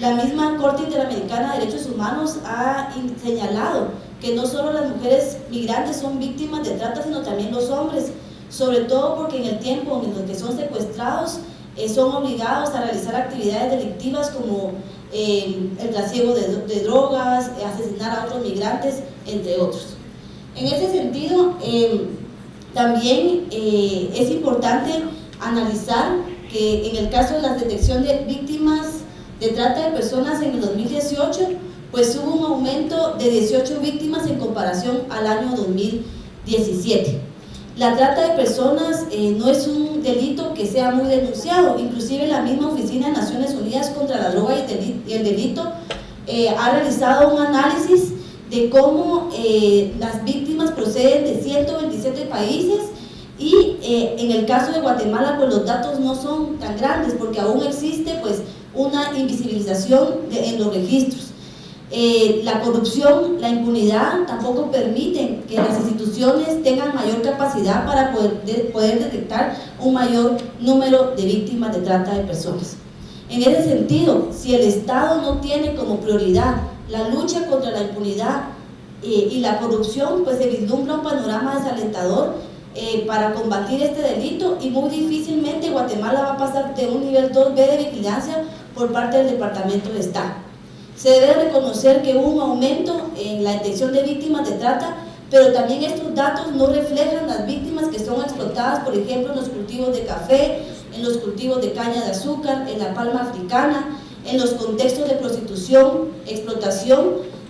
La misma Corte Interamericana de Derechos Humanos ha señalado que no solo las mujeres migrantes son víctimas de trata, sino también los hombres, sobre todo porque en el tiempo en el que son secuestrados, son obligados a realizar actividades delictivas como el trasiego de drogas, asesinar a otros migrantes, entre otros. En ese sentido, también es importante analizar que en el caso de la detección de víctimas de trata de personas en el 2018, pues hubo un aumento de 18 víctimas en comparación al año 2017. La trata de personas no es un delito que sea muy denunciado, inclusive la misma Oficina de Naciones Unidas contra la Droga y el Delito ha realizado un análisis de cómo las víctimas proceden de 127 países y en el caso de Guatemala pues los datos no son tan grandes porque aún existe pues una invisibilización en los registros. La corrupción, la impunidad tampoco permiten que las instituciones tengan mayor capacidad para poder detectar un mayor número de víctimas de trata de personas. En ese sentido, si el Estado no tiene como prioridad la lucha contra la impunidad y la corrupción, pues se vislumbra un panorama desalentador para combatir este delito y muy difícilmente Guatemala va a pasar de un nivel 2B de vigilancia por parte del Departamento de Estado. Se debe reconocer que hubo un aumento en la detección de víctimas de trata, pero también estos datos no reflejan las víctimas que son explotadas, por ejemplo, en los cultivos de café, en los cultivos de caña de azúcar, en la palma africana, en los contextos de prostitución, explotación,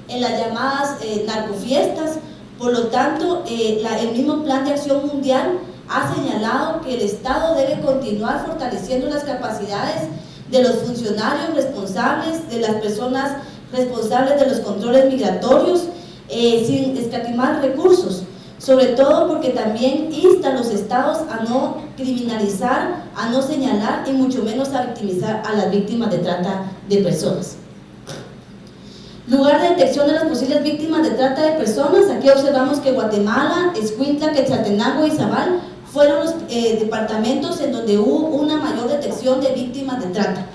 en las llamadas narcofiestas. Por lo tanto, el mismo Plan de Acción Mundial ha señalado que el Estado debe continuar fortaleciendo las capacidades de los funcionarios responsables, de las personas responsables de los controles migratorios, sin escatimar recursos, sobre todo porque también insta a los estados a no criminalizar, a no señalar y mucho menos a victimizar a las víctimas de trata de personas. Lugar de detección de las posibles víctimas de trata de personas, aquí observamos que Guatemala, Escuintla, Quetzaltenango y Izabal fueron los departamentos en donde hubo una mayor detección de víctimas de trata.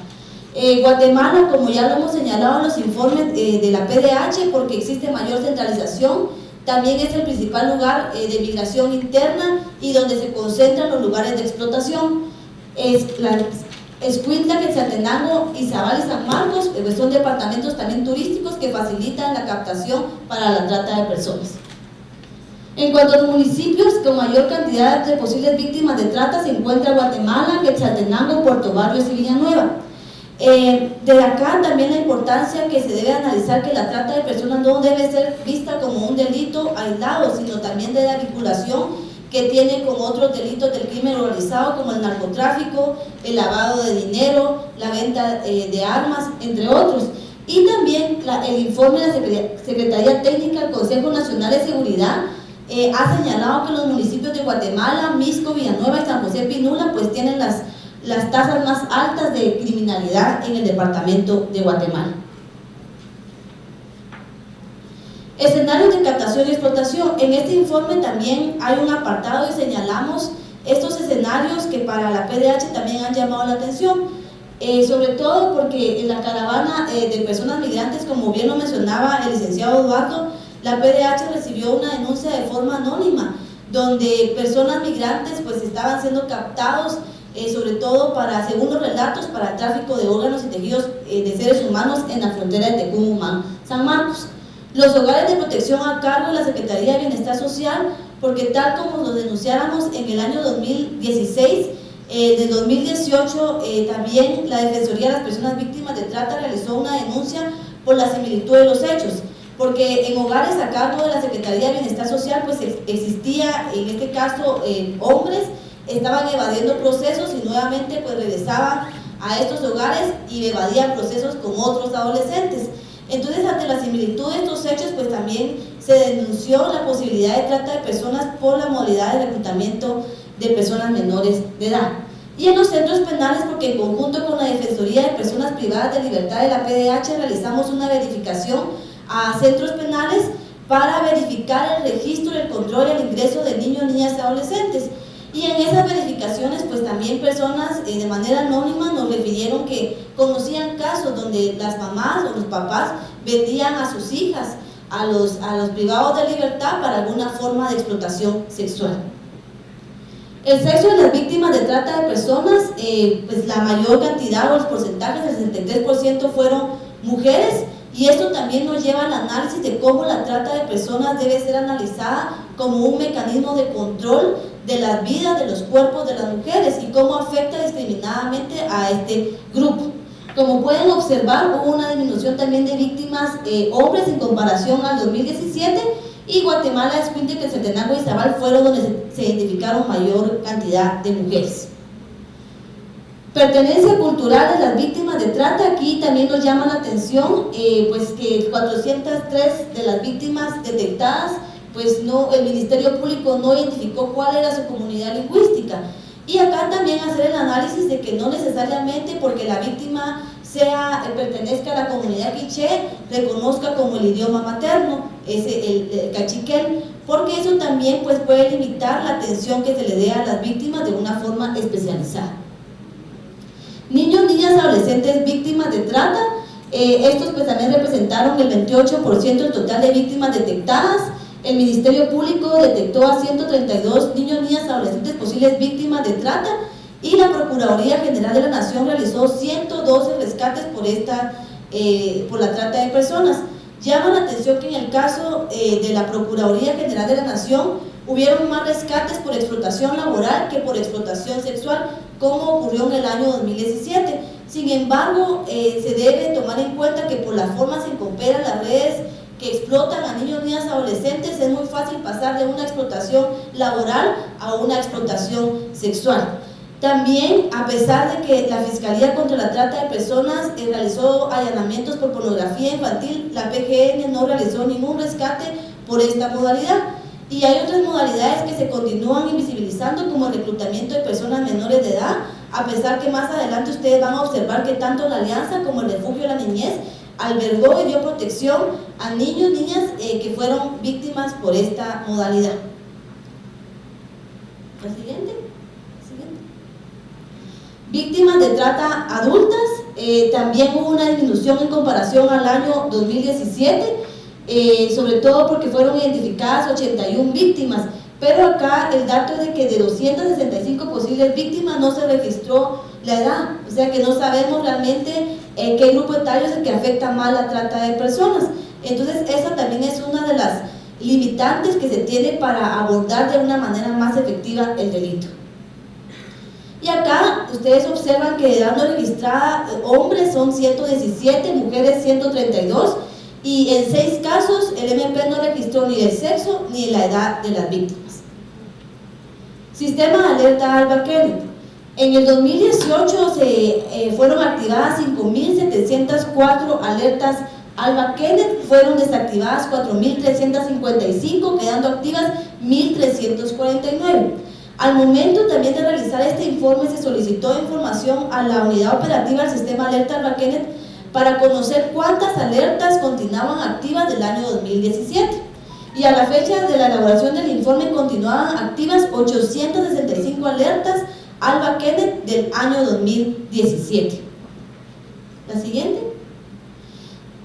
Guatemala, como ya lo hemos señalado en los informes de la PDH, porque existe mayor centralización, también es el principal lugar de migración interna y donde se concentran los lugares de explotación. Escuintla, Quetzaltenango, Izabal y San Marcos son departamentos también turísticos que facilitan la captación para la trata de personas. En cuanto a los municipios con mayor cantidad de posibles víctimas de trata se encuentra Guatemala, Quetzaltenango, Puerto Barrios y Villanueva. De acá también la importancia que se debe analizar que la trata de personas no debe ser vista como un delito aislado, sino también de la vinculación que tiene con otros delitos del crimen organizado como el narcotráfico, el lavado de dinero, la venta de armas, entre otros. Y también el informe de la Secretaría Técnica del Consejo Nacional de Seguridad ha señalado que los municipios de Guatemala, Mixco, Villanueva y San José Pinula pues tienen las tasas más altas de criminalidad en el departamento de Guatemala. Escenarios de captación y explotación. En este informe también hay un apartado y señalamos estos escenarios que para la PDH también han llamado la atención, sobre todo porque en la caravana de personas migrantes, como bien lo mencionaba el licenciado Eduardo, la PDH recibió una denuncia de forma anónima, donde personas migrantes pues estaban siendo captados, sobre todo para, según los relatos, para el tráfico de órganos y tejidos de seres humanos en la frontera de Tecumumán, San Marcos. Los hogares de protección a cargo de la Secretaría de Bienestar Social, porque tal como lo denunciáramos en el año 2016, de 2018 también la Defensoría de las Personas Víctimas de Trata realizó una denuncia por la similitud de los hechos, porque en hogares a cargo de la Secretaría de Bienestar Social pues existía, en este caso, hombres estaban evadiendo procesos y nuevamente pues regresaban a estos hogares y evadían procesos con otros adolescentes. Entonces, ante la similitud de estos hechos, pues también se denunció la posibilidad de trata de personas por la modalidad de reclutamiento de personas menores de edad. Y en los centros penales, porque en conjunto con la Defensoría de Personas Privadas de Libertad de la PDH realizamos una verificación a centros penales para verificar el registro, el control y el ingreso de niños, niñas y adolescentes. Y en esas verificaciones, pues también personas de manera anónima nos refirieron que conocían casos donde las mamás o los papás vendían a sus hijas a los privados de libertad para alguna forma de explotación sexual. El sexo de las víctimas de trata de personas, pues la mayor cantidad o los porcentajes, el 63% fueron mujeres, y esto también nos lleva al análisis de cómo la trata de personas debe ser analizada como un mecanismo de control de las vidas, de los cuerpos de las mujeres y cómo afecta discriminadamente a este grupo. Como pueden observar, hubo una disminución también de víctimas hombres en comparación al 2017, y Guatemala, Escuintla, Centenario y Izabal fueron donde se identificaron mayor cantidad de mujeres. Pertenencia cultural de las víctimas de trata, aquí también nos llama la atención, pues que 403 de las víctimas detectadas, pues no, el Ministerio Público no identificó cuál era su comunidad lingüística. Y acá también hacer el análisis de que no necesariamente porque la víctima pertenezca a la comunidad quiché, reconozca como el idioma materno, el cachiquel, porque eso también pues puede limitar la atención que se le dé a las víctimas de una forma especializada. Niños, niñas, adolescentes víctimas de trata, estos pues también representaron el 28% del total de víctimas detectadas. El Ministerio Público detectó a 132 niños, niñas, adolescentes posibles víctimas de trata, y la Procuraduría General de la Nación realizó 112 rescates por la trata de personas. Llama la atención que en el caso de la Procuraduría General de la Nación hubieron más rescates por explotación laboral que por explotación sexual, como ocurrió en el año 2017. Sin embargo, se debe tomar en cuenta que por las formas en que operan las redes que explotan a niños, niñas, adolescentes, es muy fácil pasar de una explotación laboral a una explotación sexual. También, a pesar de que la Fiscalía contra la Trata de Personas realizó allanamientos por pornografía infantil, la PGN no realizó ningún rescate por esta modalidad. Y hay otras modalidades que se continúan invisibilizando, como el reclutamiento de personas menores de edad, a pesar que más adelante ustedes van a observar que tanto la Alianza como el Refugio de la Niñez albergó y dio protección a niños y niñas que fueron víctimas por esta modalidad. La siguiente. Víctimas de trata adultas, también hubo una disminución en comparación al año 2017, sobre todo porque fueron identificadas 81 víctimas, pero acá el dato es de que de 265 posibles víctimas no se registró la edad, o sea que no sabemos realmente qué grupo etario es el que afecta más la trata de personas. Entonces esa también es una de las limitantes que se tiene para abordar de una manera más efectiva el delito. Y acá ustedes observan que de edad no registrada, hombres son 117, mujeres 132, y en 6 casos el MP no registró ni el sexo ni la edad de las víctimas. Sistema de alerta Alba Kenneth. En el 2018 fueron activadas 5.704 alertas Alba Kenneth, fueron desactivadas 4.355, quedando activas 1.349. Al momento también de realizar este informe se solicitó información a la unidad operativa del sistema alerta Alba Kenneth para conocer cuántas alertas continuaban activas del año 2017. Y a la fecha de la elaboración del informe continuaban activas 865 alertas Alba Kenneth del año 2017. La siguiente.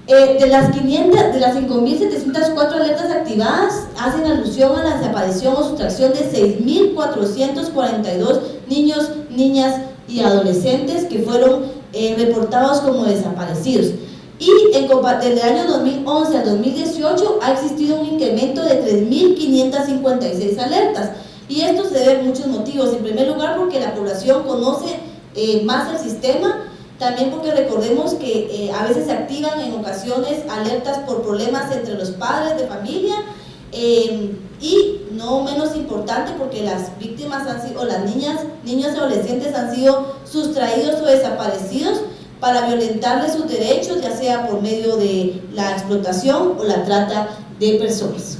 De las 5.704 alertas activadas, hacen alusión a la desaparición o sustracción de 6.442 niños, niñas y adolescentes que fueron reportados como desaparecidos. Y desde el año 2011 al 2018 ha existido un incremento de 3.556 alertas. Y esto se debe a muchos motivos. En primer lugar, porque la población conoce más el sistema. También porque recordemos que a veces se activan en ocasiones alertas por problemas entre los padres de familia, y no menos importante porque las víctimas han sido, o las niños y adolescentes han sido sustraídos o desaparecidos para violentarles sus derechos, ya sea por medio de la explotación o la trata de personas.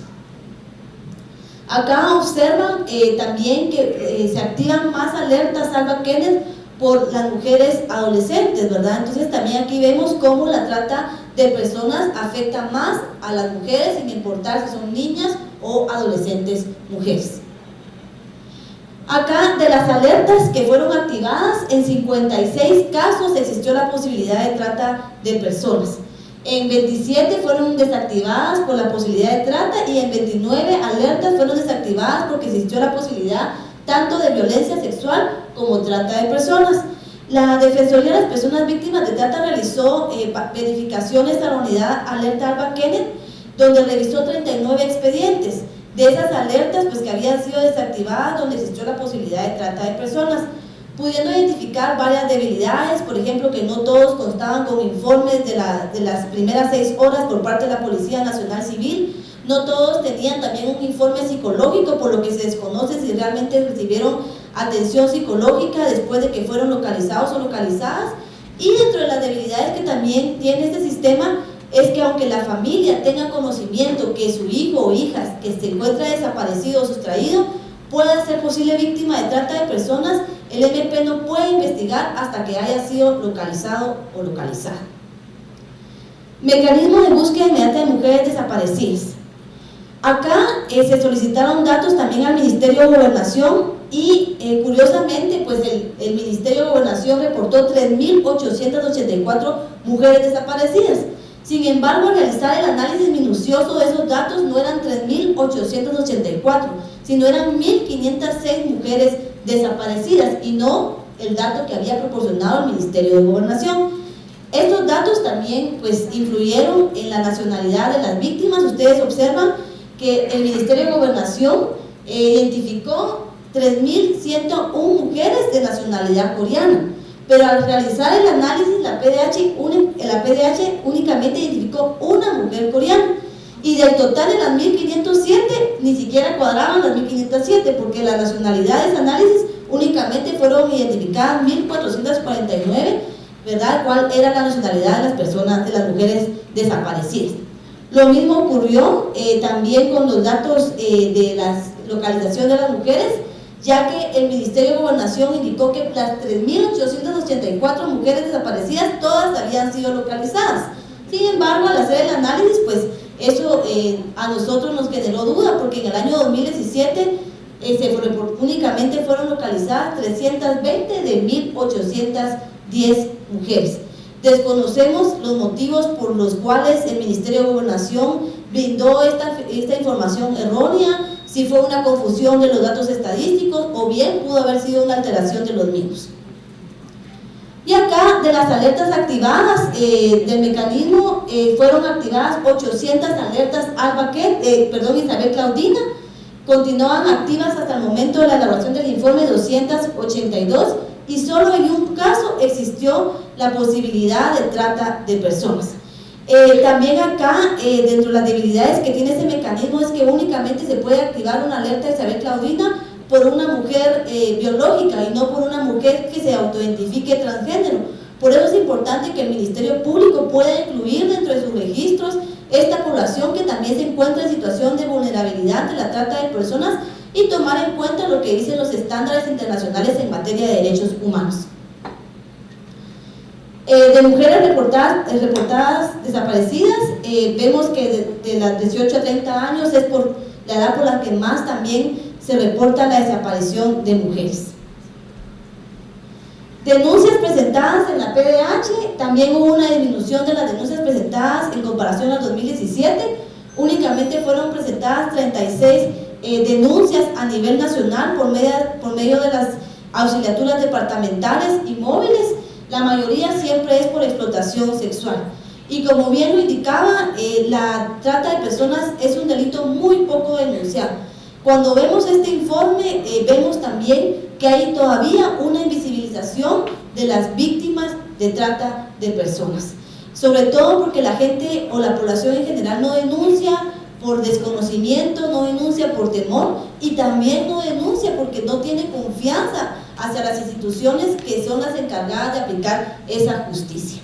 Acá observan también que se activan más alertas Alba Kenneth por las mujeres adolescentes, ¿verdad? Entonces también aquí vemos cómo la trata de personas afecta más a las mujeres, sin importar si son niñas o adolescentes mujeres. Acá, de las alertas que fueron activadas, en 56 casos existió la posibilidad de trata de personas. En 27 fueron desactivadas por la posibilidad de trata y en 29 alertas fueron desactivadas porque existió la posibilidad tanto de violencia sexual como trata de personas. La Defensoría de las Personas Víctimas de Trata realizó verificaciones a la unidad Alerta Alba Kenneth, donde revisó 39 expedientes. De esas alertas, pues que habían sido desactivadas, donde existió la posibilidad de trata de personas, pudiendo identificar varias debilidades, por ejemplo, que no todos constaban con informes de las primeras 6 horas por parte de la Policía Nacional Civil, no todos tenían también un informe psicológico, por lo que se desconoce si realmente recibieron atención psicológica después de que fueron localizados o localizadas. Y dentro de las debilidades que también tiene este sistema es que aunque la familia tenga conocimiento que su hijo o hija que se encuentra desaparecido o sustraído pueda ser posible víctima de trata de personas, el MP no puede investigar hasta que haya sido localizado o localizada. Mecanismo de búsqueda inmediata de mujeres desaparecidas. Acá se solicitaron datos también al Ministerio de Gobernación y curiosamente pues el Ministerio de Gobernación reportó 3.884 mujeres desaparecidas. Sin embargo, al realizar el análisis minucioso de esos datos no eran 3.884, sino eran 1.506 mujeres desaparecidas y no el dato que había proporcionado el Ministerio de Gobernación. Estos datos también pues influyeron en la nacionalidad de las víctimas. Ustedes observan que el Ministerio de Gobernación identificó 3.101 mujeres de nacionalidad coreana, pero al realizar el análisis la PDH únicamente identificó una mujer coreana, y del total de las 1.507 ni siquiera cuadraban las 1.507 porque la nacionalidad de ese análisis únicamente fueron identificadas 1.449, ¿verdad? ¿Cuál era la nacionalidad de las personas, de las mujeres desaparecidas? Lo mismo ocurrió también con los datos de la localización de las mujeres, ya que el Ministerio de Gobernación indicó que las 3.884 mujeres desaparecidas todas habían sido localizadas. Sin embargo, al hacer el análisis, pues eso a nosotros nos generó duda, porque en el año 2017 únicamente fueron localizadas 320 de 1.810 mujeres. Desconocemos los motivos por los cuales el Ministerio de Gobernación brindó esta información errónea, si fue una confusión de los datos estadísticos o bien pudo haber sido una alteración de los mismos. Y acá, de las alertas activadas del mecanismo, fueron activadas 800 alertas Isabel Claudina, continuaban activas hasta el momento de la elaboración del informe 282, y solo en un caso existió la posibilidad de trata de personas. También acá, dentro de las debilidades que tiene ese mecanismo, es que únicamente se puede activar una alerta Isabel Claudina por una mujer biológica y no por una mujer que se autoidentifique transgénero. Por eso es importante que el Ministerio Público pueda incluir dentro de sus registros esta población que también se encuentra en situación de vulnerabilidad ante la trata de personas y tomar en cuenta lo que dicen los estándares internacionales en materia de derechos humanos. De mujeres reportadas desaparecidas, vemos que de las 18 a 30 años es por la edad por la que más también se reporta la desaparición de mujeres. Denuncias presentadas en la PDH, también hubo una disminución de las denuncias presentadas en comparación al 2017, únicamente fueron presentadas 36 denuncias a nivel nacional por medio de las auxiliaturas departamentales y móviles. La mayoría siempre es por explotación sexual. Y como bien lo indicaba, la trata de personas es un delito muy poco denunciado. Cuando vemos este informe, vemos también que hay todavía una invisibilización de las víctimas de trata de personas. Sobre todo porque la gente o la población en general no denuncia por desconocimiento, no denuncia por temor y también no denuncia porque no tiene confianza hacia las instituciones que son las encargadas de aplicar esa justicia.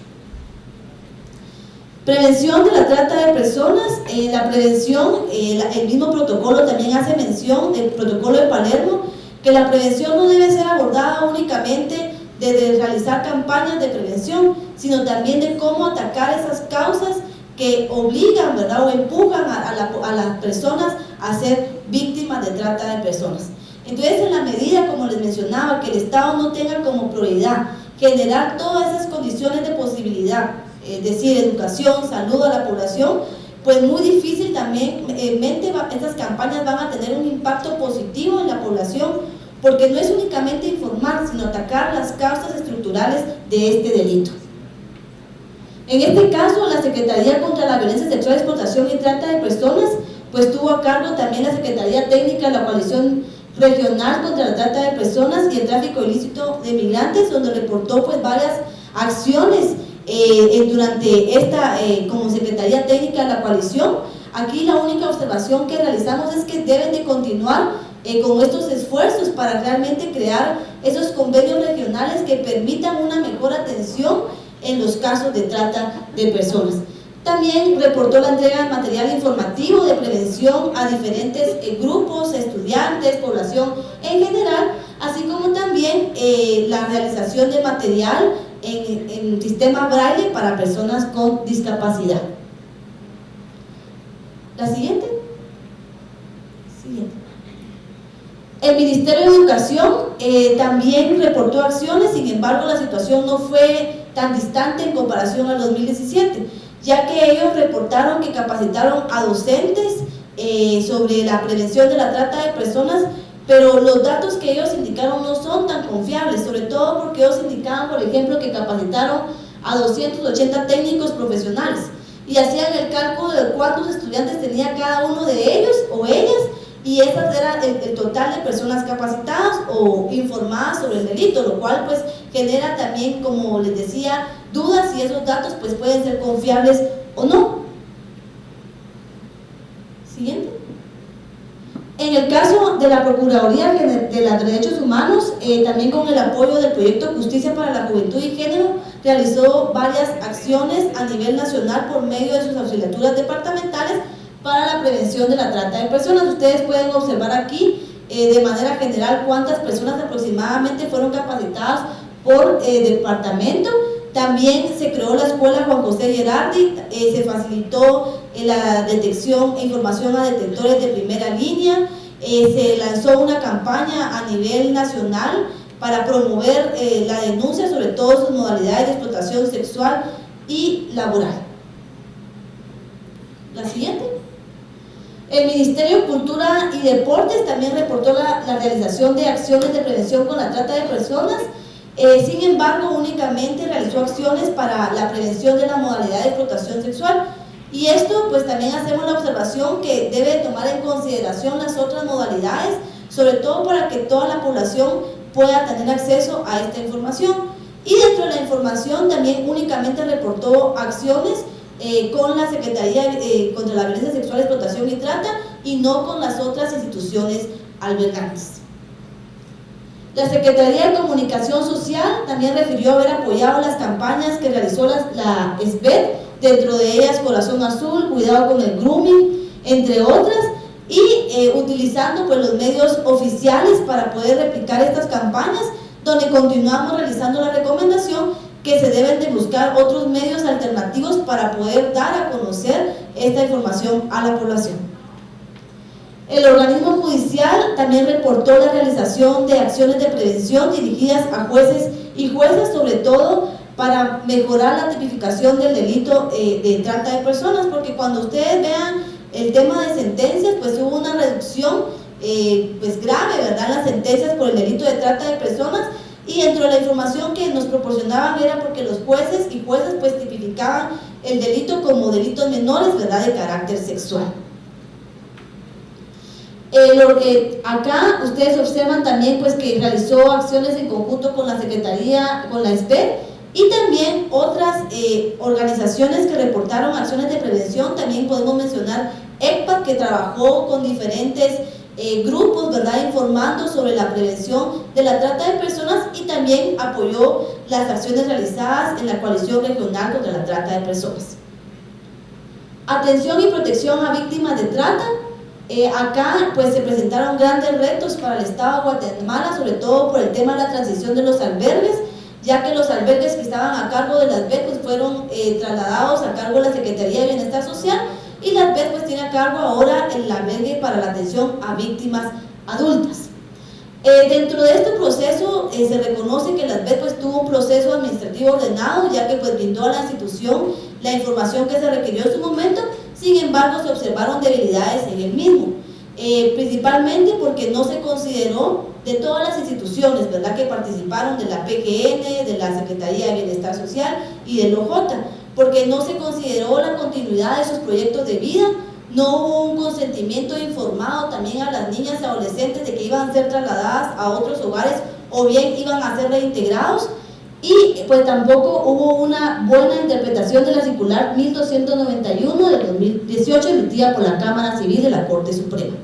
Prevención de la trata de personas. La prevención, el mismo protocolo también hace mención del protocolo de Palermo, que la prevención no debe ser abordada únicamente desde realizar campañas de prevención, sino también de cómo atacar esas causas que obligan, ¿verdad?, o empujan a las personas a ser víctimas de trata de personas. Entonces, en la medida, como les mencionaba, que el Estado no tenga como prioridad generar todas esas condiciones de posibilidad, es decir, educación, salud a la población, pues muy difícil también, estas campañas van a tener un impacto positivo en la población, porque no es únicamente informar, sino atacar las causas estructurales de este delito. En este caso, la Secretaría contra la Violencia Sexual, Explotación y Trata de Personas, pues tuvo a cargo también la Secretaría Técnica de la Coalición Regional contra la Trata de Personas y el Tráfico Ilícito de Migrantes, donde reportó pues varias acciones durante esta, como Secretaría Técnica de la coalición. Aquí la única observación que realizamos es que deben de continuar con estos esfuerzos para realmente crear esos convenios regionales que permitan una mejor atención en los casos de trata de personas. También reportó la entrega de material informativo de prevención a diferentes grupos, estudiantes, población en general, así como también la realización de material en sistema braille para personas con discapacidad. La siguiente. El Ministerio de Educación también reportó acciones, sin embargo la situación no fue tan distante en comparación al 2017, ya que ellos reportaron que capacitaron a docentes sobre la prevención de la trata de personas, pero los datos que ellos indicaron no son tan confiables, sobre todo porque ellos indicaban, por ejemplo, que capacitaron a 280 técnicos profesionales y hacían el cálculo de cuántos estudiantes tenía cada uno de ellos o ellas, y esas era el total de personas capacitadas o informadas sobre el delito, lo cual pues genera también, como les decía, dudas si esos datos pues pueden ser confiables o no. Siguiente. En el caso de la Procuraduría de los Derechos Humanos, también con el apoyo del proyecto Justicia para la Juventud y Género, realizó varias acciones a nivel nacional por medio de sus auxiliaturas departamentales para la prevención de la trata de personas. Ustedes pueden observar aquí de manera general cuántas personas aproximadamente fueron capacitadas por departamento. También se creó la escuela Juan José Gerardi, se facilitó la detección e información a detectores de primera línea, se lanzó una campaña a nivel nacional para promover la denuncia sobre todas sus modalidades de explotación sexual y laboral. La siguiente. El Ministerio de Cultura y Deportes también reportó la realización de acciones de prevención con la trata de personas. Sin embargo, únicamente realizó acciones para la prevención de la modalidad de explotación sexual, y esto pues también hacemos la observación que debe tomar en consideración las otras modalidades, sobre todo para que toda la población pueda tener acceso a esta información. Y dentro de la información también únicamente reportó acciones con la Secretaría contra la Violencia Sexual, Explotación y Trata, y no con las otras instituciones albergantes. La Secretaría de Comunicación Social también refirió haber apoyado las campañas que realizó la SBED, dentro de ellas Corazón Azul, Cuidado con el Grooming, entre otras, y utilizando pues los medios oficiales para poder replicar estas campañas, donde continuamos realizando la recomendación que se deben de buscar otros medios alternativos para poder dar a conocer esta información a la población. El organismo judicial también reportó la realización de acciones de prevención dirigidas a jueces y juezas, sobre todo para mejorar la tipificación del delito de trata de personas, porque cuando ustedes vean el tema de sentencias, pues hubo una reducción pues grave, ¿verdad?, en las sentencias por el delito de trata de personas, y dentro de la información que nos proporcionaban era porque los jueces y juezas pues tipificaban el delito como delitos menores, ¿verdad?, de carácter sexual. Acá ustedes observan también pues que realizó acciones en conjunto con la Secretaría, con la SBED, y también otras organizaciones que reportaron acciones de prevención. También podemos mencionar ECPAT, que trabajó con diferentes grupos, ¿verdad?, informando sobre la prevención de la trata de personas, y también apoyó las acciones realizadas en la Coalición Regional contra la Trata de Personas. Atención y protección a víctimas de trata. Acá pues se presentaron grandes retos para el Estado de Guatemala, sobre todo por el tema de la transición de los albergues, ya que los albergues que estaban a cargo de las BED pues fueron trasladados a cargo de la Secretaría de Bienestar Social, y las BED pues tiene a cargo ahora el albergue para la atención a víctimas adultas. Dentro de este proceso se reconoce que la ASBET pues tuvo un proceso administrativo ordenado, ya que pues brindó a la institución la información que se requirió en su momento. Sin embargo, se observaron debilidades en el mismo, principalmente porque no se consideró de todas las instituciones, ¿verdad?, que participaron de la PGN, de la Secretaría de Bienestar Social y del OJ, porque no se consideró la continuidad de esos proyectos de vida. No hubo un consentimiento informado también a las niñas y adolescentes de que iban a ser trasladadas a otros hogares o bien iban a ser reintegrados, y pues tampoco hubo una buena interpretación de la circular 1291 del 2018 emitida por la Cámara Civil de la Corte Suprema.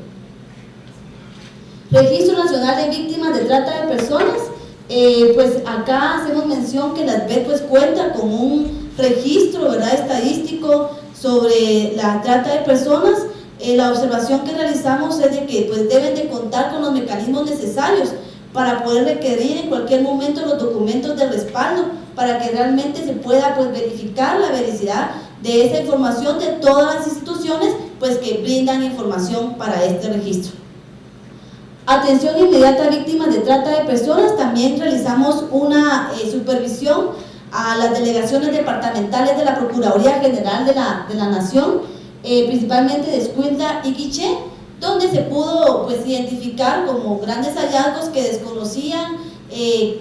Registro Nacional de Víctimas de Trata de Personas, pues acá hacemos mención que la ASBET pues cuenta con un registro, ¿verdad?, estadístico sobre la trata de personas. La observación que realizamos es de que pues deben de contar con los mecanismos necesarios para poder requerir en cualquier momento los documentos de respaldo para que realmente se pueda pues verificar la veracidad de esa información de todas las instituciones pues que brindan información para este registro. Atención inmediata a víctimas de trata de personas. También realizamos una supervisión a las delegaciones departamentales de la Procuraduría General de la Nación, principalmente de Escuintla y Quiché, donde se pudo pues identificar como grandes hallazgos que desconocían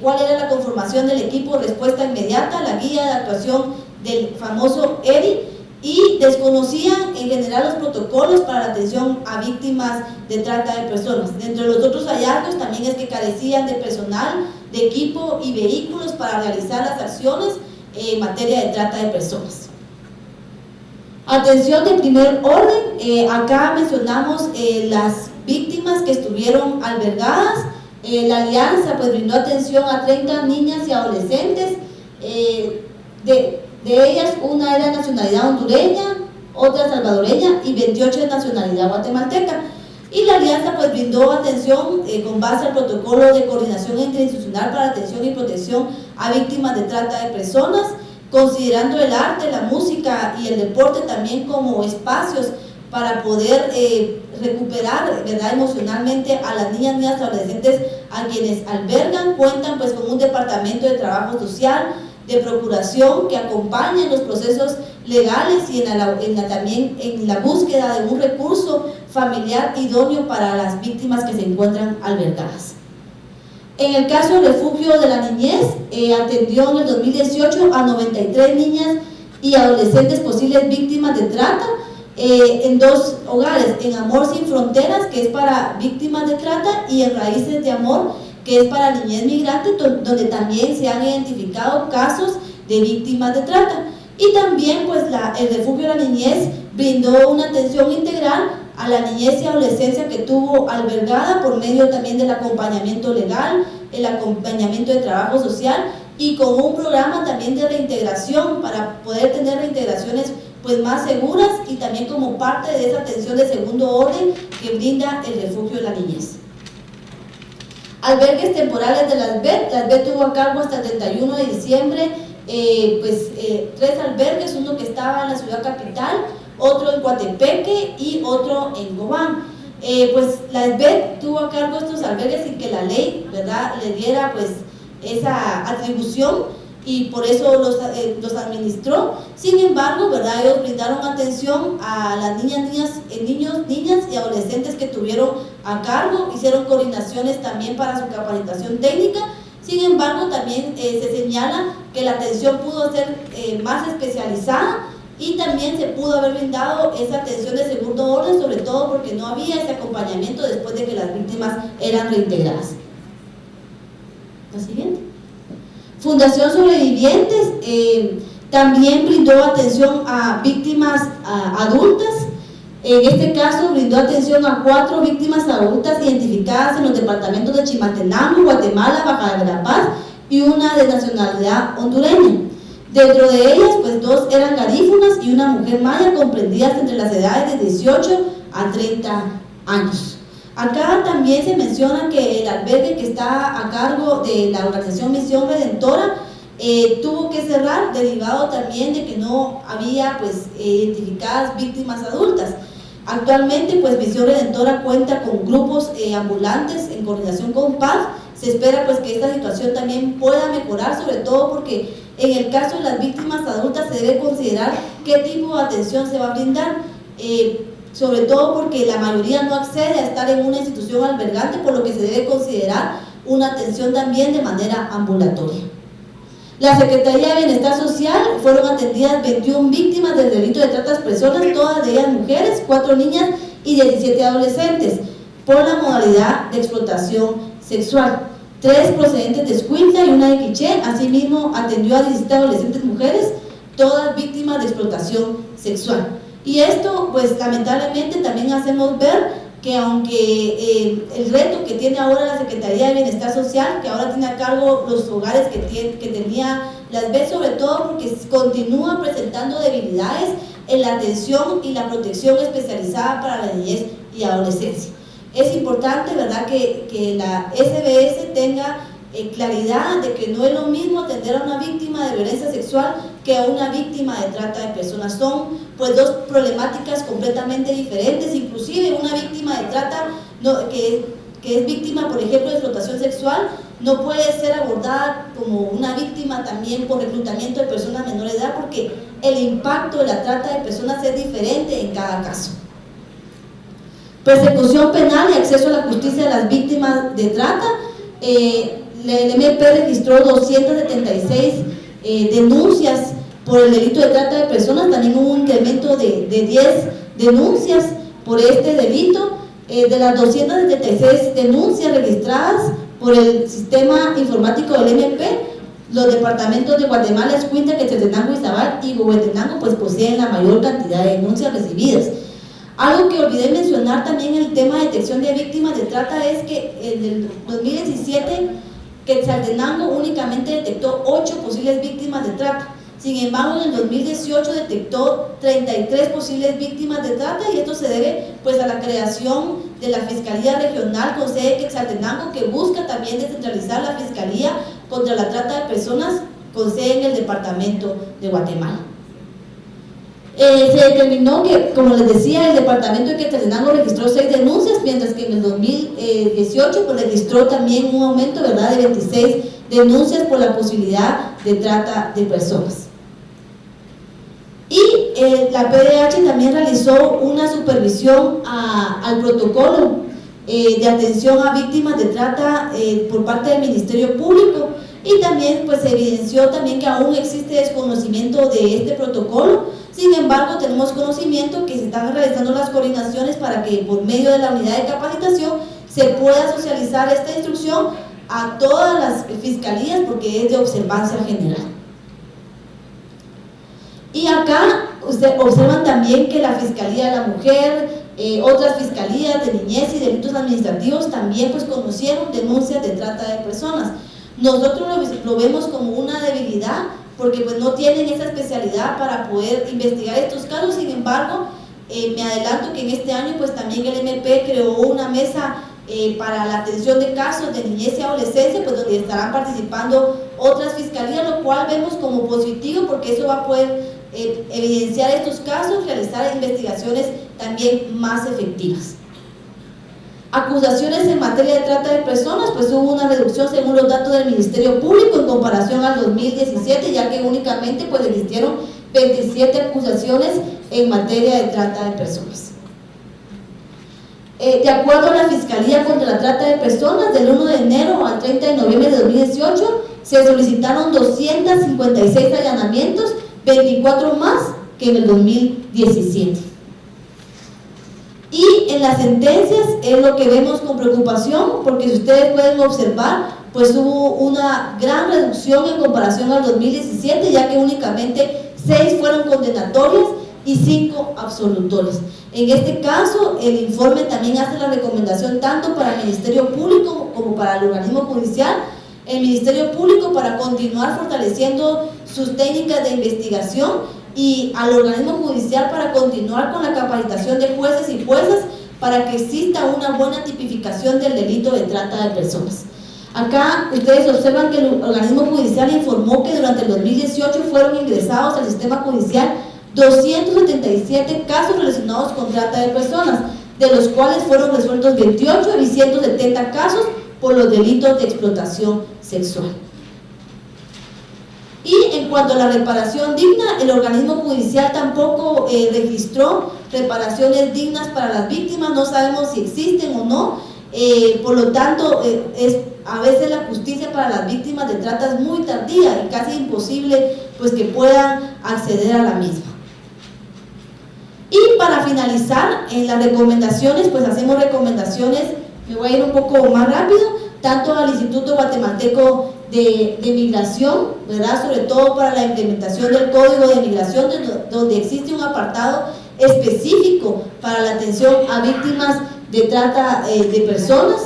cuál era la conformación del equipo de respuesta inmediata, la guía de actuación del famoso ERI, y desconocían en general los protocolos para la atención a víctimas de trata de personas. Dentro de los otros hallazgos también es que carecían de personal, de equipo y vehículos para realizar las acciones en materia de trata de personas. Atención de primer orden, acá mencionamos las víctimas que estuvieron albergadas. La alianza pues brindó atención a 30 niñas y adolescentes, de ellas una era de nacionalidad hondureña, otra salvadoreña y 28 de nacionalidad guatemalteca. Y la alianza pues brindó atención con base al protocolo de coordinación interinstitucional para atención y protección a víctimas de trata de personas, considerando el arte, la música y el deporte también como espacios para poder recuperar, ¿verdad?, emocionalmente a las niñas y adolescentes a quienes albergan. Cuentan pues con un departamento de trabajo social, de procuración, que acompaña en los procesos legales y también en la búsqueda de un recurso familiar idóneo para las víctimas que se encuentran albergadas. En el caso del refugio de la niñez, atendió en el 2018 a 93 niñas y adolescentes posibles víctimas de trata, en 2 hogares, en Amor Sin Fronteras, que es para víctimas de trata, y en Raíces de Amor, que es para niñez migrante, donde también se han identificado casos de víctimas de trata. Y también pues el refugio de la niñez brindó una atención integral a la niñez y adolescencia que tuvo albergada por medio también del acompañamiento legal, el acompañamiento de trabajo social y con un programa también de reintegración para poder tener reintegraciones pues más seguras, y también como parte de esa atención de segundo orden que brinda el refugio de la niñez. Albergues temporales de la ASBET tuvo a cargo hasta el 31 de diciembre 3 albergues, uno que estaba en la ciudad capital, otro en Coatepeque y otro en Cobán. Pues la ASBET tuvo a cargo estos albergues sin que la ley, ¿verdad?, le diera pues esa atribución, y por eso los administró. Sin embargo, ¿verdad?, ellos brindaron atención a las niñas y adolescentes que tuvieron a cargo, hicieron coordinaciones también para su capacitación técnica. Sin embargo, también se señala que la atención pudo ser más especializada, y también se pudo haber brindado esa atención de segundo orden, sobre todo porque no había ese acompañamiento después de que las víctimas eran reintegradas. La siguiente. Fundación Sobrevivientes también brindó atención a víctimas adultas. En este caso brindó atención a 4 víctimas adultas identificadas en los departamentos de Chimaltenango, Guatemala, Baja de Verapaz y una de nacionalidad hondureña. Dentro de ellas, pues 2 eran garífunas y una mujer maya, comprendidas entre las edades de 18 a 30 años. Acá también se menciona que el albergue que está a cargo de la organización Misión Redentora tuvo que cerrar, derivado también de que no había pues identificadas víctimas adultas. Actualmente, pues Visión Redentora cuenta con grupos ambulantes en coordinación con PAD. Se espera pues que esta situación también pueda mejorar, sobre todo porque en el caso de las víctimas adultas se debe considerar qué tipo de atención se va a brindar, sobre todo porque la mayoría no accede a estar en una institución albergante, por lo que se debe considerar una atención también de manera ambulatoria. La Secretaría de Bienestar Social fueron atendidas 21 víctimas del delito de trata de personas, todas de ellas mujeres, 4 niñas y 17 adolescentes, por la modalidad de explotación sexual. 3 procedentes de Escuintla y una de Quiché. Asimismo, atendió a 17 adolescentes mujeres, todas víctimas de explotación sexual. Y esto, pues lamentablemente también hacemos ver que aunque el reto que tiene ahora la Secretaría de Bienestar Social, que ahora tiene a cargo los hogares que tenía las ve, sobre todo porque continúa presentando debilidades en la atención y la protección especializada para la niñez y adolescencia. Es importante, ¿verdad?, que la SBS tenga claridad de que no es lo mismo atender a una víctima de violencia sexual que a una víctima de trata de personas. Son pues dos problemáticas completamente diferentes. Inclusive una víctima de trata que es víctima, por ejemplo, de explotación sexual, no puede ser abordada como una víctima también por reclutamiento de personas menores de edad, porque el impacto de la trata de personas es diferente en cada caso. Persecución penal y acceso a la justicia de las víctimas de trata. El MP registró 276 denuncias por el delito de trata de personas. También hubo un incremento de 10 denuncias por este delito. De las 276 denuncias registradas por el sistema informático del MP, los departamentos de Guatemala, Escuintla, Quetzaltenango, Izabal y Huehuetenango pues poseen la mayor cantidad de denuncias recibidas. Algo que olvidé mencionar también en el tema de detección de víctimas de trata es que en el 2017 Quetzaltenango únicamente detectó 8 posibles víctimas de trata. Sin embargo, en el 2018 detectó 33 posibles víctimas de trata, y esto se debe pues a la creación de la Fiscalía Regional con sede en Quetzaltenango, que busca también descentralizar la Fiscalía contra la trata de personas con sede en el departamento de Guatemala. Se determinó que, como les decía, el departamento de Quetzaltenango registró 6 denuncias, mientras que en el 2018 pues registró también un aumento, ¿verdad?, de 26 denuncias por la posibilidad de trata de personas. Y la PDH también realizó una supervisión al protocolo de atención a víctimas de trata por parte del Ministerio Público, y también pues se evidenció también que aún existe desconocimiento de este protocolo. Sin embargo, tenemos conocimiento que se están realizando las coordinaciones para que por medio de la unidad de capacitación se pueda socializar esta instrucción a todas las fiscalías, porque es de observancia general. Y acá ustedes observan también que la Fiscalía de la Mujer, otras fiscalías de niñez y delitos administrativos también pues conocieron denuncias de trata de personas. Nosotros lo vemos como una debilidad, porque pues no tienen esa especialidad para poder investigar estos casos. Sin embargo, me adelanto que en este año pues también el MP creó una mesa para la atención de casos de niñez y adolescencia, pues donde estarán participando otras fiscalías, lo cual vemos como positivo, porque eso va a poder evidenciar estos casos, realizar investigaciones también más efectivas. Acusaciones en materia de trata de personas, pues hubo una reducción según los datos del Ministerio Público en comparación al 2017, ya que únicamente pues existieron 27 acusaciones en materia de trata de personas. De acuerdo a la Fiscalía contra la Trata de Personas, del 1 de enero al 30 de noviembre de 2018 se solicitaron 256 allanamientos, 24 más que en el 2017. Y en las sentencias es lo que vemos con preocupación, porque si ustedes pueden observar, pues hubo una gran reducción en comparación al 2017, ya que únicamente 6 fueron condenatorias y 5 absolutorias. En este caso, el informe también hace la recomendación tanto para el Ministerio Público como para el organismo judicial. El Ministerio Público para continuar fortaleciendo sus técnicas de investigación, y al organismo judicial para continuar con la capacitación de jueces y juezas para que exista una buena tipificación del delito de trata de personas. Acá ustedes observan que el organismo judicial informó que durante el 2018 fueron ingresados al sistema judicial 277 casos relacionados con trata de personas, de los cuales fueron resueltos 28 y 170 casos por los delitos de explotación sexual. Y en cuanto a la reparación digna, el organismo judicial tampoco registró reparaciones dignas para las víctimas, no sabemos si existen o no, por lo tanto a veces la justicia para las víctimas de trata es muy tardía y casi imposible pues que puedan acceder a la misma. Y para finalizar, en las recomendaciones, pues hacemos recomendaciones, me voy a ir un poco más rápido, tanto al Instituto Guatemalteco de Migración, ¿verdad? Sobre todo para la implementación del Código de Migración, donde existe un apartado específico para la atención a víctimas de trata de personas.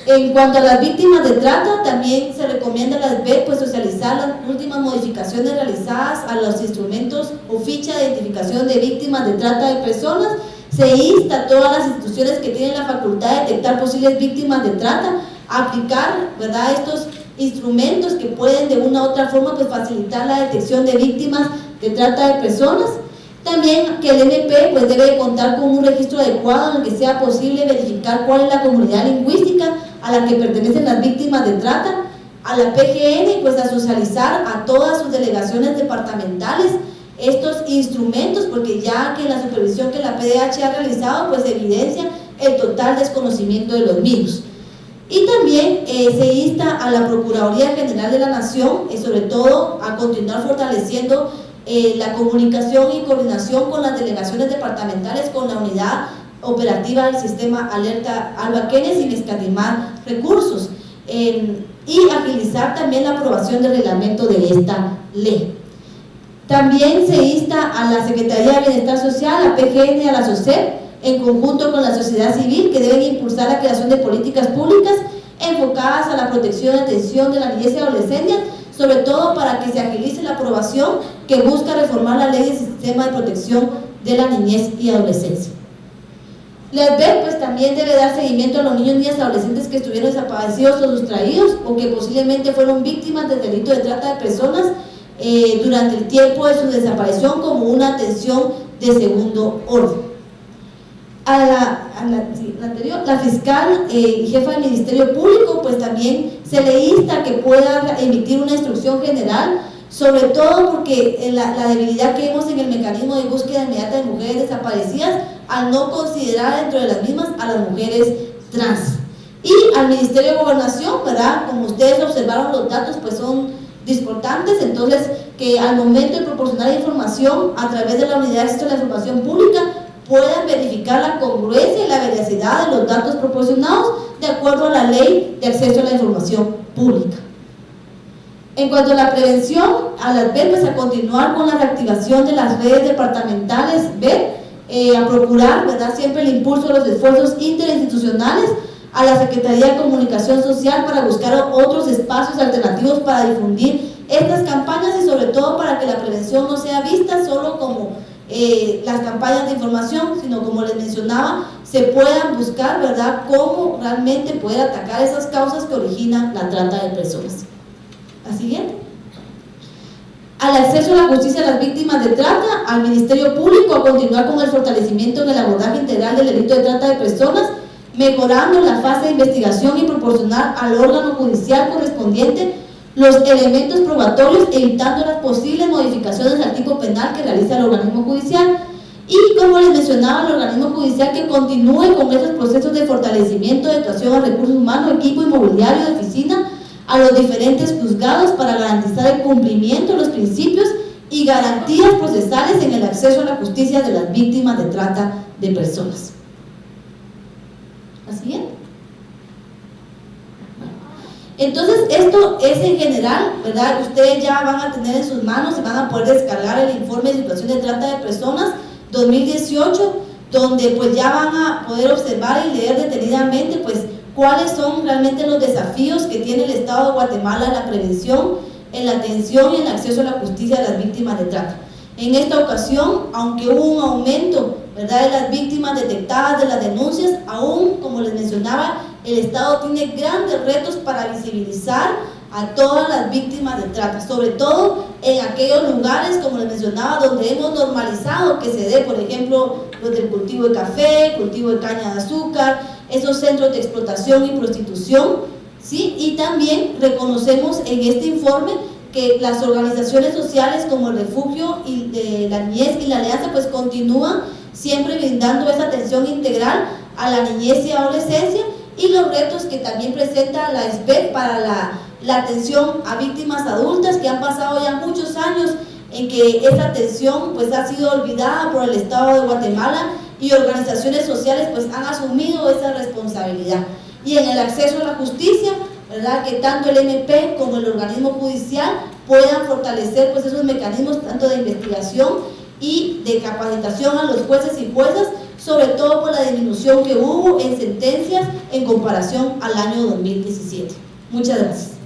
En cuanto a las víctimas de trata, también se recomienda a las BED pues socializar las últimas modificaciones realizadas a los instrumentos o ficha de identificación de víctimas de trata de personas. Se insta a todas las instituciones que tienen la facultad de detectar posibles víctimas de trata a aplicar, ¿verdad?, estos instrumentos que pueden de una u otra forma pues facilitar la detección de víctimas de trata de personas. También que el MP pues debe contar con un registro adecuado en el que sea posible verificar cuál es la comunidad lingüística a la que pertenecen las víctimas de trata. A la PGN pues a socializar a todas sus delegaciones departamentales estos instrumentos, porque ya que la supervisión que la PDH ha realizado pues evidencia el total desconocimiento de los mismos. Y también se insta a la Procuraduría General de la Nación, sobre todo a continuar fortaleciendo la comunicación y coordinación con las delegaciones departamentales, con la unidad operativa del sistema Alerta Alba Kenneth, sin escatimar recursos, y agilizar también la aprobación del reglamento de esta ley. También se insta a la Secretaría de Bienestar Social, a PGN y a la SOCEP, en conjunto con la sociedad civil, que deben impulsar la creación de políticas públicas enfocadas a la protección y atención de la niñez y adolescencia, sobre todo para que se agilice la aprobación que busca reformar la ley del sistema de protección de la niñez y adolescencia. La SBED pues también debe dar seguimiento a los niños, niñas y adolescentes que estuvieron desaparecidos o sustraídos o que posiblemente fueron víctimas del delito de trata de personas durante el tiempo de su desaparición, como una atención de segundo orden. La fiscal y jefa del Ministerio Público pues también se le insta a que pueda emitir una instrucción general, sobre todo porque la debilidad que vemos en el mecanismo de búsqueda inmediata de mujeres desaparecidas al no considerar dentro de las mismas a las mujeres trans. Y al Ministerio de Gobernación, ¿verdad?, como ustedes observaron, los datos pues son discordantes, entonces que al momento de proporcionar información a través de la Unidad de Acceso a la Información Pública puedan verificar la congruencia y la veracidad de los datos proporcionados de acuerdo a la Ley de Acceso a la Información Pública. En cuanto a la prevención, a las BED pues a continuar con la reactivación de las redes departamentales BED, a procurar, ¿verdad?, siempre el impulso de los esfuerzos interinstitucionales, a la Secretaría de Comunicación Social para buscar otros espacios alternativos para difundir estas campañas y sobre todo para que la prevención no sea vista solo como las campañas de información, sino como les mencionaba, se puedan buscar, ¿verdad?, cómo realmente poder atacar esas causas que originan la trata de personas. La siguiente. Al acceso a la justicia a las víctimas de trata, al Ministerio Público a continuar con el fortalecimiento en el abordaje integral del delito de trata de personas, mejorando la fase de investigación y proporcionar al órgano judicial correspondiente los elementos probatorios, evitando las posibles modificaciones al tipo penal que realiza el organismo judicial. Y como les mencionaba, el organismo judicial que continúe con esos procesos de fortalecimiento, de dotación a recursos humanos, equipo inmobiliario de oficina, a los diferentes juzgados para garantizar el cumplimiento de los principios y garantías procesales en el acceso a la justicia de las víctimas de trata de personas. ¿La siguiente? Entonces, esto es en general, ¿verdad? Ustedes ya van a tener en sus manos y van a poder descargar el informe de situación de trata de personas 2018, donde pues ya van a poder observar y leer detenidamente pues cuáles son realmente los desafíos que tiene el Estado de Guatemala en la prevención, en la atención y en el acceso a la justicia de las víctimas de trata. En esta ocasión, aunque hubo un aumento, ¿verdad?, de las víctimas detectadas, de las denuncias, aún, como les mencionaba, el Estado tiene grandes retos para visibilizar a todas las víctimas de trata, sobre todo en aquellos lugares, como les mencionaba, donde hemos normalizado que se dé, por ejemplo, los del cultivo de café, cultivo de caña de azúcar, esos centros de explotación y prostitución, ¿sí? Y también reconocemos en este informe que las organizaciones sociales como el Refugio y la Niñez y la Alianza pues continúan siempre brindando esa atención integral a la niñez y adolescencia, y los retos que también presenta la SBEP para la atención a víctimas adultas, que han pasado ya muchos años en que esa atención pues ha sido olvidada por el Estado de Guatemala, y organizaciones sociales pues han asumido esa responsabilidad. Y en el acceso a la justicia, ¿verdad?, que tanto el MP como el organismo judicial puedan fortalecer pues esos mecanismos tanto de investigación y de capacitación a los jueces y juezas, sobre todo por la disminución que hubo en sentencias en comparación al año 2017. Muchas gracias.